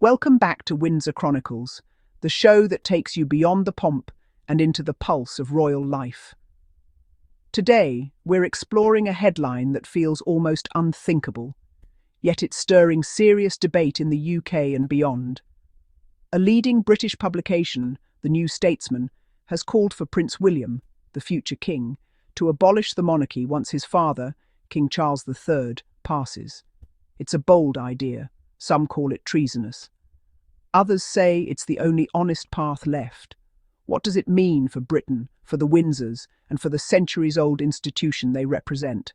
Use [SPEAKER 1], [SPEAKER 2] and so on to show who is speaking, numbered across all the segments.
[SPEAKER 1] Welcome back to Windsor Chronicles, the show that takes you beyond the pomp and into the pulse of royal life. Today, we're exploring a headline that feels almost unthinkable, yet it's stirring serious debate in the UK and beyond. A leading British publication, the new Statesman, has called for Prince William, the future king, to abolish the monarchy once his father, King Charles III, passes. It's a bold idea. Some call it treasonous. Others say it's the only honest path left. What does it mean for Britain, for the Windsors, and for the centuries-old institution they represent?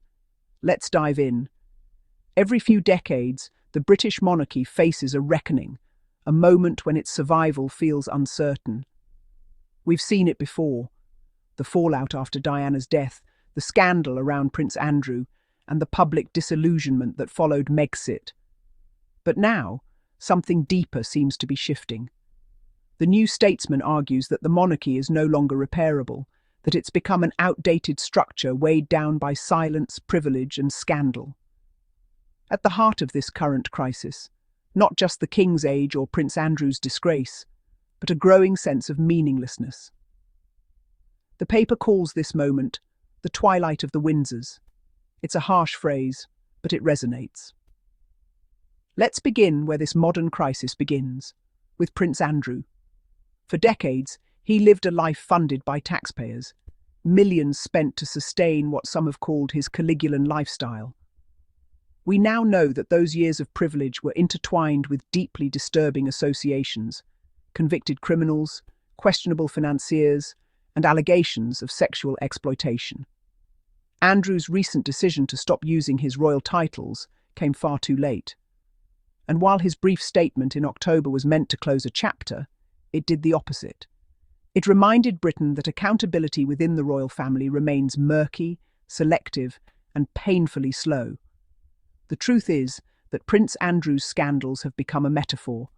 [SPEAKER 1] Let's dive in. Every few decades, the British monarchy faces a reckoning, a moment when its survival feels uncertain. We've seen it before. The fallout after Diana's death, the scandal around Prince Andrew, and the public disillusionment that followed Megxit. But now, something deeper seems to be shifting. The New Statesman argues that the monarchy is no longer repairable, that it's become an outdated structure weighed down by silence, privilege, and scandal. At the heart of this current crisis, not just the King's age or Prince Andrew's disgrace, but a growing sense of meaninglessness. The paper calls this moment the twilight of the Windsors. It's a harsh phrase, but it resonates. Let's begin where this modern crisis begins, with Prince Andrew. For decades, he lived a life funded by taxpayers, millions spent to sustain what some have called his Caligulan lifestyle. We now know that those years of privilege were intertwined with deeply disturbing associations, convicted criminals, questionable financiers, and allegations of sexual exploitation. Andrew's recent decision to stop using his royal titles came far too late. And while his brief statement in October was meant to close a chapter, it did the opposite. It reminded Britain that accountability within the royal family remains murky, selective, and painfully slow. The truth is that Prince Andrew's scandals have become a metaphor,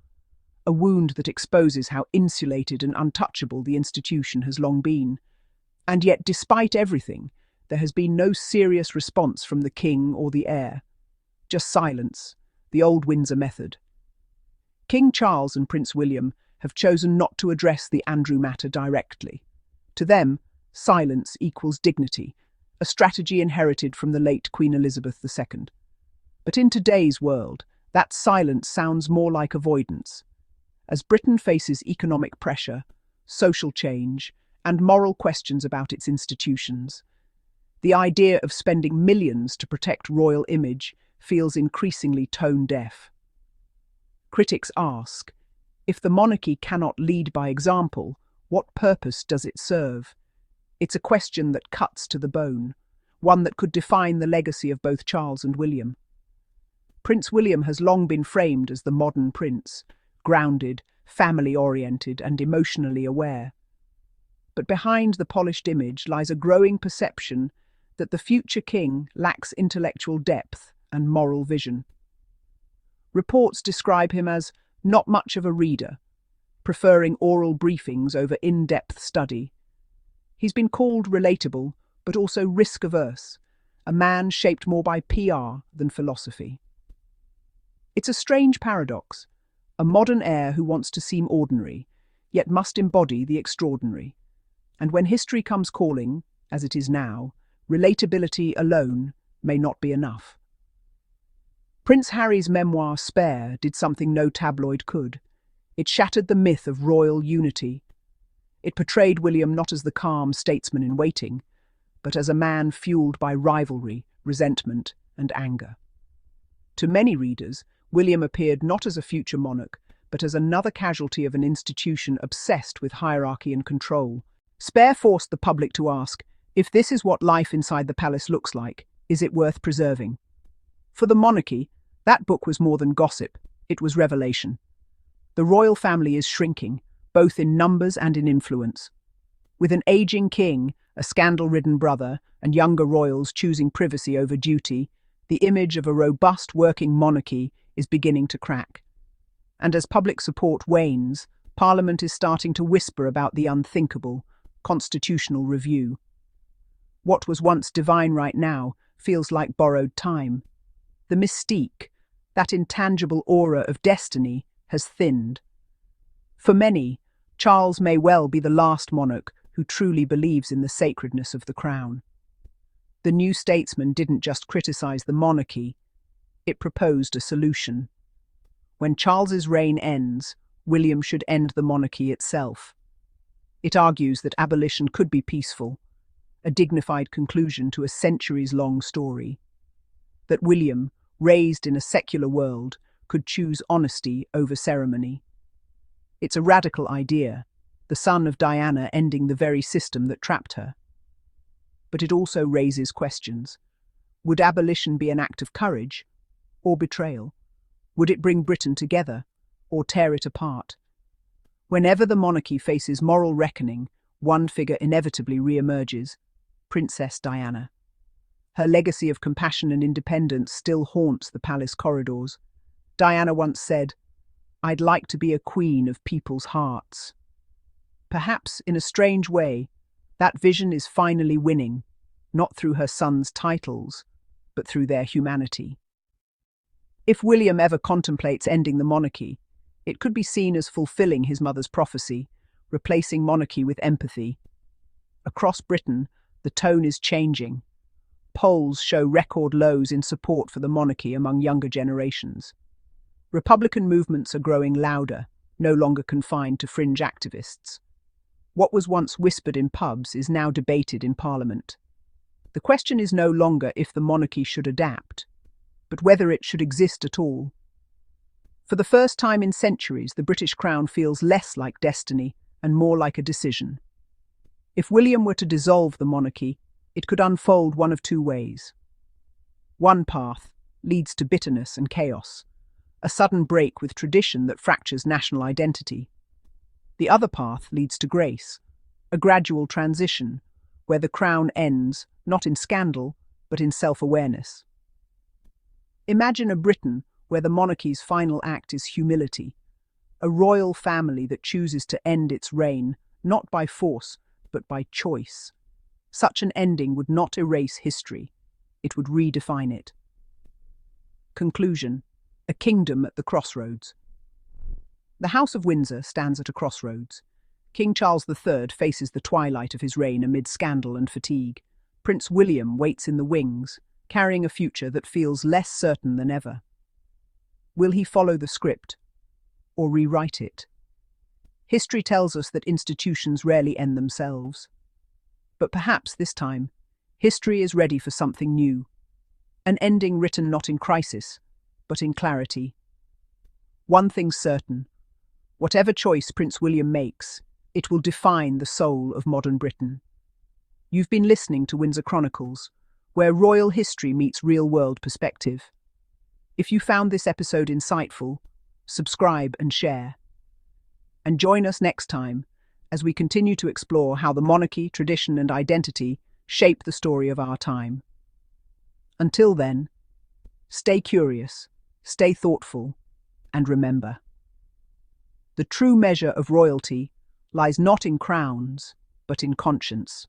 [SPEAKER 1] a wound that exposes how insulated and untouchable the institution has long been. And yet, despite everything, there has been no serious response from the king or the heir. Just silence, the old Windsor method. King Charles and Prince William have chosen not to address the Andrew matter directly. To them, silence equals dignity, a strategy inherited from the late Queen Elizabeth II. But in today's world, that silence sounds more like avoidance. As Britain faces economic pressure, social change, and moral questions about its institutions, the idea of spending millions to protect royal image feels increasingly tone-deaf. Critics ask, if the monarchy cannot lead by example, what purpose does it serve? It's a question that cuts to the bone, one that could define the legacy of both Charles and William. Prince William has long been framed as the modern prince, grounded, family-oriented, and emotionally aware. But behind the polished image lies a growing perception that the future king lacks intellectual depth and moral vision. Reports describe him as not much of a reader, preferring oral briefings over in-depth study. He's been called relatable, but also risk-averse, a man shaped more by PR than philosophy. It's a strange paradox, a modern heir who wants to seem ordinary, yet must embody the extraordinary. And when history comes calling, as it is now, relatability alone may not be enough. Prince Harry's memoir Spare did something no tabloid could. It shattered the myth of royal unity. It portrayed William not as the calm statesman in waiting, but as a man fueled by rivalry, resentment, and anger. To many readers, William appeared not as a future monarch, but as another casualty of an institution obsessed with hierarchy and control. Spare forced the public to ask, if this is what life inside the palace looks like, is it worth preserving? For the monarchy, that book was more than gossip, it was revelation. The royal family is shrinking, both in numbers and in influence. With an aging king, a scandal-ridden brother, and younger royals choosing privacy over duty, the image of a robust working monarchy is beginning to crack. And as public support wanes, Parliament is starting to whisper about the unthinkable, constitutional review. What was once divine right now feels like borrowed time. The mystique, that intangible aura of destiny, has thinned. For many, Charles may well be the last monarch who truly believes in the sacredness of the crown. The new Statesman didn't just criticize the monarchy, it proposed a solution. When Charles's reign ends, William should end the monarchy itself. It argues that abolition could be peaceful, a dignified conclusion to a centuries-long story. That William, raised in a secular world, could choose honesty over ceremony. It's a radical idea, the son of Diana ending the very system that trapped her. But it also raises questions. Would abolition be an act of courage or betrayal? Would it bring Britain together or tear it apart? Whenever the monarchy faces moral reckoning, one figure inevitably re-emerges: Princess Diana. Her legacy of compassion and independence still haunts the palace corridors. Diana once said, "I'd like to be a queen of people's hearts." Perhaps, in a strange way, that vision is finally winning, not through her sons' titles, but through their humanity. If William ever contemplates ending the monarchy, it could be seen as fulfilling his mother's prophecy, replacing monarchy with empathy. Across Britain, the tone is changing. Polls show record lows in support for the monarchy among younger generations. Republican movements are growing louder, no longer confined to fringe activists. What was once whispered in pubs is now debated in Parliament. The question is no longer if the monarchy should adapt, but whether it should exist at all. For the first time in centuries, the British crown feels less like destiny and more like a decision. If William were to dissolve the monarchy, it could unfold one of two ways. One path leads to bitterness and chaos, a sudden break with tradition that fractures national identity. The other path leads to grace, a gradual transition, where the crown ends not in scandal, but in self-awareness. Imagine a Britain where the monarchy's final act is humility, a royal family that chooses to end its reign, not by force, but by choice. Such an ending would not erase history, it would redefine it. Conclusion: a kingdom at the crossroads. The House of Windsor stands at a crossroads. King Charles III faces the twilight of his reign amid scandal and fatigue. Prince William waits in the wings, carrying a future that feels less certain than ever. Will he follow the script or rewrite it? History tells us that institutions rarely end themselves. But perhaps this time, history is ready for something new. An ending written not in crisis, but in clarity. One thing's certain: whatever choice Prince William makes, it will define the soul of modern Britain. You've been listening to Windsor Chronicles, where royal history meets real-world perspective. If you found this episode insightful, subscribe and share. And join us next time as we continue to explore how the monarchy, tradition, and identity shape the story of our time. Until then, stay curious, stay thoughtful, and remember: the true measure of royalty lies not in crowns, but in conscience.